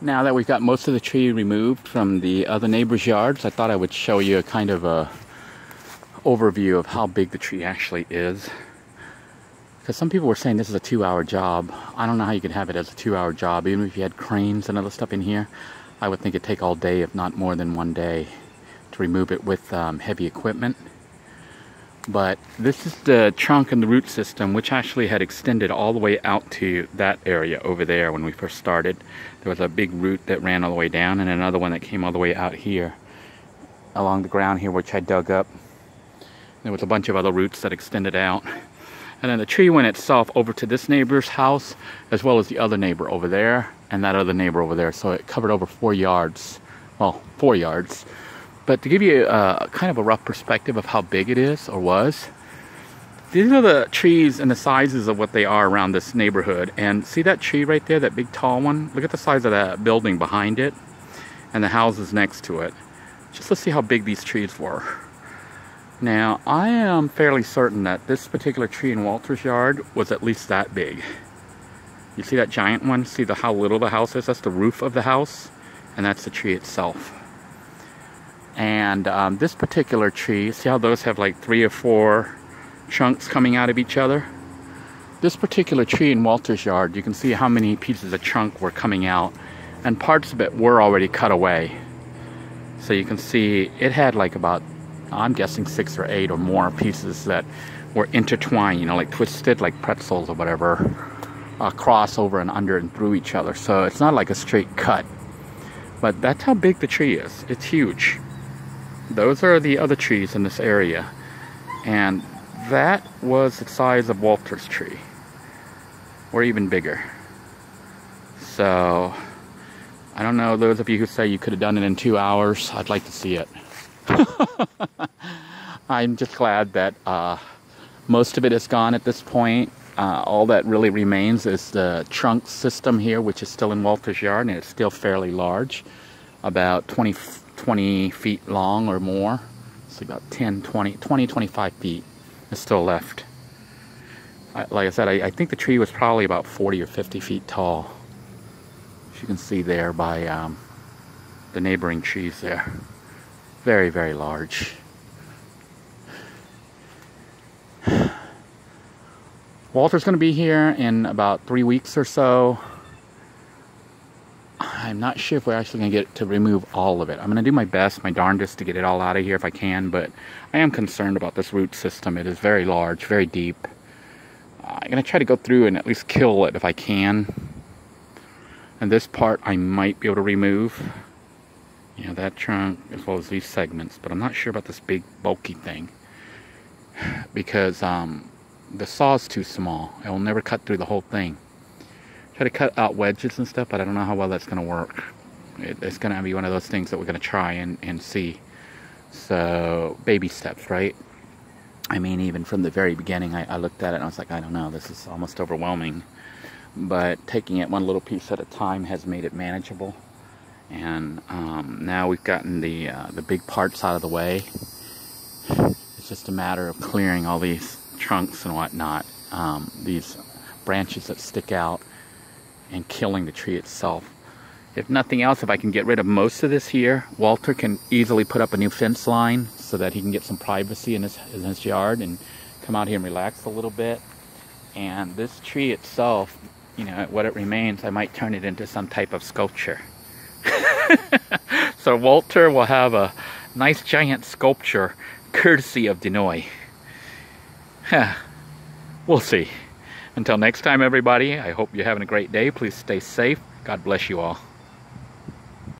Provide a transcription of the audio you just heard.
Now that we've got most of the tree removed from the other neighbors' yards, I thought I would show you a kind of a overview of how big the tree actually is. Because some people were saying this is a 2-hour job. I don't know how you could have it as a 2-hour job. Even if you had cranes and other stuff in here, I would think it'd take all day, if not more than one day, to remove it with heavy equipment. But this is the trunk and the root system, which actually had extended all the way out to that area over there when we first started. There was a big root that ran all the way down, and another one that came all the way out here along the ground here, which I dug up. There was a bunch of other roots that extended out. And then the tree went itself over to this neighbor's house, as well as the other neighbor over there, and that other neighbor over there. So it covered over 4 yards. Well, 4 yards. But to give you kind of a rough perspective of how big it is, or was, these are the trees and the sizes of what they are around this neighborhood. And see that tree right there, that big tall one? Look at the size of that building behind it, and the houses next to it. Just let's see how big these trees were. Now, I am fairly certain that this particular tree in Walter's yard was at least that big. You see that giant one? See how little the house is? That's the roof of the house, and that's the tree itself. And this particular tree, see how those have like 3 or 4 chunks coming out of each other? This particular tree in Walter's yard, you can see how many pieces of trunk were coming out, and parts of it were already cut away. So you can see it had like about, I'm guessing 6 or 8 or more pieces that were intertwined, you know, like twisted like pretzels or whatever, cross over and under and through each other. So it's not like a straight cut. But that's how big the tree is. It's huge. Those are the other trees in this area. And that was the size of Walter's tree. Or even bigger. So, I don't know, those of you who say you could have done it in 2 hours, I'd like to see it. I'm just glad that most of it is gone at this point. All that really remains is the trunk system here, which is still in Walter's yard, and it's still fairly large. About 20 feet long or more. So about 25 feet is still left. Like I said, I think the tree was probably about 40 or 50 feet tall. As you can see there by the neighboring trees there. Very, very large. Walter's going to be here in about 3 weeks or so. I'm not sure if we're actually going to get to remove all of it. I'm going to do my best, my darndest, to get it all out of here if I can, but I am concerned about this root system. It is very large, very deep. I'm going to try to go through and at least kill it if I can. And this part I might be able to remove. You know, that trunk as well as these segments, but I'm not sure about this big bulky thing. Because the saw is too small. It will never cut through the whole thing. Try to cut out wedges and stuff, but I don't know how well that's going to work. It's going to be one of those things that we're going to try and see. So, baby steps, right? I mean, even from the very beginning, I looked at it and I was like, I don't know, this is almost overwhelming. But taking it one little piece at a time has made it manageable. And now we've gotten the big parts out of the way. It's just a matter of clearing all these trunks and whatnot, these branches that stick out, and killing the tree itself. If nothing else, if I can get rid of most of this here, Walter can easily put up a new fence line so that he can get some privacy in his yard and come out here and relax a little bit. And this tree itself, you know, what it remains, I might turn it into some type of sculpture. So Walter will have a nice giant sculpture courtesy of Denoy. We'll see. Until next time, everybody, I hope you're having a great day. Please stay safe. God bless you all.